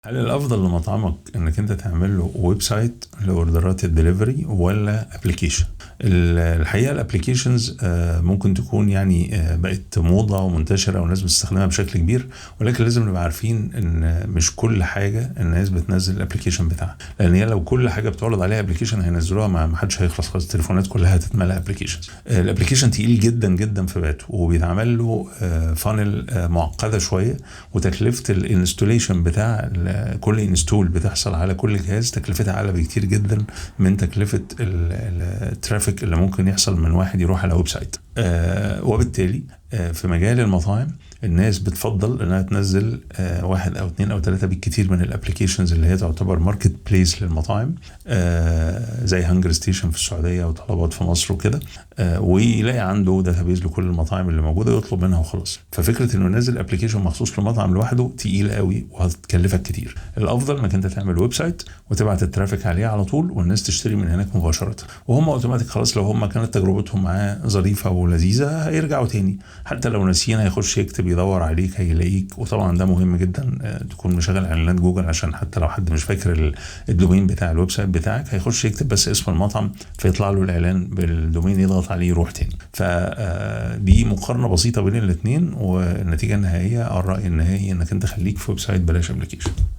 هل الافضل لمطعمك انك انت تعمل له ويب سايت لاوردرات الدليفري ولا ابلكيشن؟ الحقيقه الابلكيشنز ممكن تكون يعني بقت موضه ومنتشره والناس بتستخدمها بشكل كبير، ولكن لازم نبقى عارفين ان مش كل حاجه الناس بتنزل الابلكيشن بتاعها، لان هي لو كل حاجه بتعرض عليها ابلكيشن هينزلوها ما حدش هيخلص خالص، التليفونات كلها هتتملى ابلكيشنز. الابلكيشن تقيل جدا جدا في باته، وبيتعمل له فانل معقده شويه، وتكلفه الانستوليشن بتاع كل انستول بتحصل على كل جهاز تكلفتها اعلى بكتير جدا من تكلفه الترافيك اللي ممكن يحصل من واحد يروح على ويب سايت. وبالتالي في مجال المطاعم الناس بتفضل انها تنزل واحد او اتنين او تلاتة بالكتير من الابليكيشنز اللي هي تعتبر ماركت بليس للمطاعم، زي هانجر ستيشن في السعوديه وطلبات في مصر وكده، ويلاقي عنده داتابيز لكل المطاعم اللي موجوده يطلب منها وخلاص. ففكره انه ينزل ابليكيشن مخصوص لمطعم لوحده تقيل قوي وهتكلفك كتير. الافضل انك انت تعمل ويب سايت وتبعت الترافيك عليه على طول، والناس تشتري من هناك مباشره، وهم اوتوماتيك خلاص لو هم كانت تجربتهم معاه ظريفه ولذيذه هيرجعوا تاني، حتى لو ناسيين هيخش يكتب يدور عليك هيلاقيك. وطبعا ده مهم جدا تكون مشغل اعلانات جوجل، عشان حتى لو حد مش فاكر الدومين بتاع الويب سايت بتاعك هيخش يكتب بس اسم المطعم فيطلع له الاعلان بالدومين، يضغط عليه يروح تاني. فدي مقارنه بسيطه بين الاثنين، والنتيجه النهائيه او الراي النهائي انك انت خليك في ويب سايت بلاش ابلكيشن.